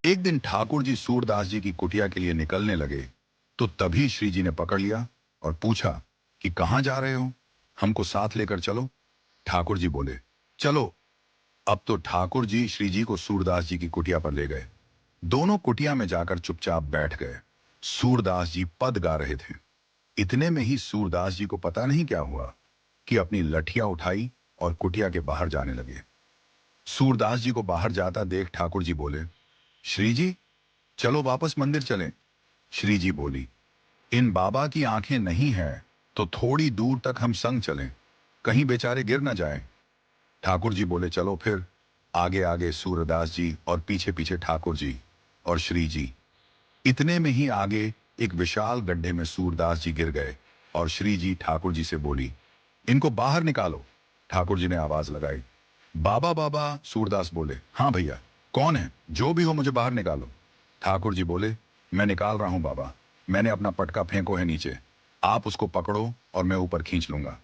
एक दिन ठाकुर जी सूरदास जी की कुटिया के लिए निकलने लगे तो तभी श्री जी ने पकड़ लिया और पूछा कि कहाँ जा रहे हो, हमको साथ लेकर चलो। ठाकुर जी बोले, चलो। अब तो ठाकुर जी श्री जी को सूरदास जी की कुटिया पर ले गए। दोनों कुटिया में जाकर चुपचाप बैठ गए। सूरदास जी पद गा रहे थे। इतने में ही सूरदास जी को पता नहीं क्या हुआ कि अपनी लठिया उठाई और कुटिया के बाहर जाने लगे। सूरदास जी को बाहर जाता देख ठाकुर जी बोले, श्री जी, चलो वापस मंदिर चलें। श्री जी बोली, इन बाबा की आंखें नहीं है तो थोड़ी दूर तक हम संग चलें, कहीं बेचारे गिर ना जाएं। ठाकुर जी बोले, चलो फिर। आगे आगे सूरदास जी और पीछे पीछे ठाकुर जी और श्री जी। इतने में ही आगे एक विशाल गड्ढे में सूरदास जी गिर गए और श्री जी ठाकुर जी से बोली, इनको बाहर निकालो। ठाकुर जी ने आवाज लगाई, बाबा बाबा। सूरदास बोले, हाँ भैया, कौन है, जो भी हो मुझे बाहर निकालो। ठाकुर जी बोले, मैं निकाल रहा हूं बाबा, मैंने अपना पटका फेंको है नीचे, आप उसको पकड़ो और मैं ऊपर खींच लूंगा।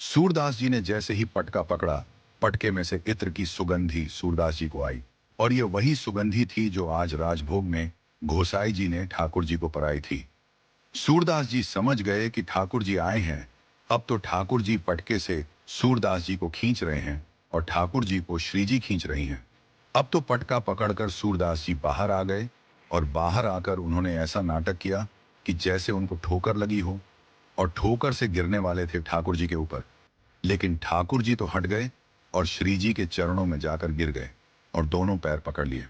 सूरदास जी ने जैसे ही पटका पकड़ा, पटके में से इत्र की सुगंधी सूरदास जी को आई और ये वही सुगंधी थी जो आज राजभोग में घोसाई जी ने ठाकुर जी को पराई थी। सूरदास जी समझ गए कि ठाकुर जी आए हैं। अब तो ठाकुर जी पटके से सूरदास जी को खींच रहे हैं और ठाकुर जी को श्री जी खींच रही हैं। अब तो पटका पकड़कर सूरदास जी बाहर आ गए और बाहर आकर उन्होंने ऐसा नाटक किया कि जैसे उनको ठोकर लगी हो और ठोकर से गिरने वाले थे ठाकुर जी के ऊपर। लेकिन ठाकुर जी तो हट गए और श्री जी के चरणों में जाकर गिर गए और दोनों पैर पकड़ लिए।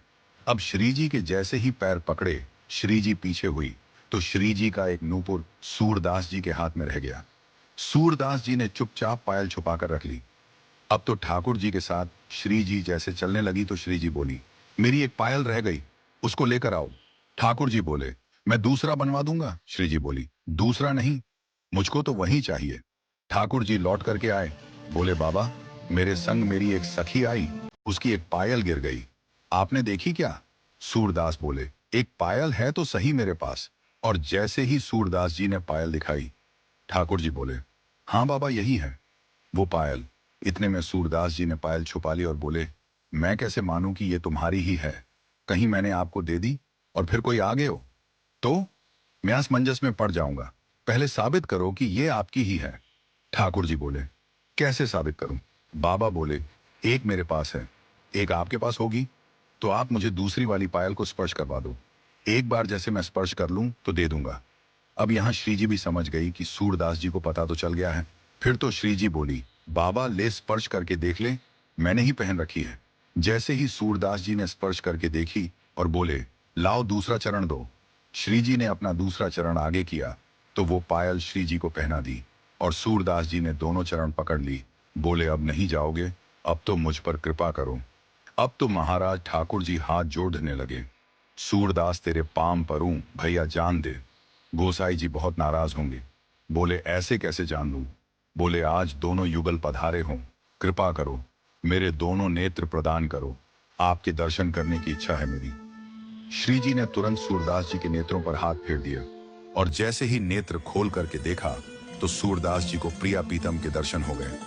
अब श्री जी के जैसे ही पैर पकड़े, श्री जी पीछे हुई तो श्री जी का एक नूपुर सूरदास जी के हाथ में रह गया। सूरदास जी ने चुपचाप पायल छुपाकर रख ली। अब तो ठाकुर जी के साथ श्री जी जैसे चलने लगी तो श्री जी बोली, मेरी एक पायल रह गई, उसको लेकर आओ। ठाकुर जी बोले, मैं दूसरा बनवा दूंगा। श्री जी बोली, दूसरा नहीं, मुझको तो वही चाहिए। ठाकुर जी लौट करके आए, बोले, बाबा, मेरे संग मेरी एक सखी आई, उसकी एक पायल गिर गई, आपने देखी क्या? सूरदास बोले, एक पायल है तो सही मेरे पास। और जैसे ही सूरदास जी ने पायल दिखाई, ठाकुर जी बोले, हाँ बाबा, यही है वो पायल। इतने में सूरदास जी ने पायल छुपा ली और बोले, मैं कैसे मानूं कि ये तुम्हारी ही है, कहीं मैंने आपको दे दी और फिर कोई आगे हो तो मैं असमंजस में पड़ जाऊंगा। पहले साबित करो कि ये आपकी ही है। ठाकुर जी बोले, कैसे साबित करूं? बाबा बोले, एक मेरे पास है, एक आपके पास होगी, तो आप मुझे दूसरी वाली पायल को स्पर्श करवा दो। एक बार जैसे मैं स्पर्श कर लूं तो दे दूंगा। अब यहां श्री जी भी समझ गई कि सूरदास जी को पता तो चल गया है। फिर तो श्री जी बोली, बाबा, ले स्पर्श करके देख ले, मैंने ही पहन रखी है। जैसे ही सूरदास जी ने स्पर्श करके देखी और बोले, लाओ दूसरा चरण दो। श्री जी ने अपना दूसरा चरण आगे किया तो वो पायल श्री जी को पहना दी और सूरदास जी ने दोनों चरण पकड़ ली। बोले, अब नहीं जाओगे, अब तो मुझ पर कृपा करो। अब तो महाराज ठाकुर जी हाथ जोड़ने लगे, सूरदास तेरे पाम परूं, भैया जान दे। गोसाई जी बहुत नाराज होंगे। बोले, ऐसे कैसे जान लूं? बोले, आज दोनों युगल पधारे हों, कृपा करो, मेरे दोनों नेत्र प्रदान करो, आपके दर्शन करने की इच्छा है मेरी। श्री जी ने तुरंत सूरदास जी के नेत्रों पर हाथ फेर दिया और जैसे ही नेत्र खोल करके देखा तो सूरदास जी को प्रिया पीतम के दर्शन हो गए।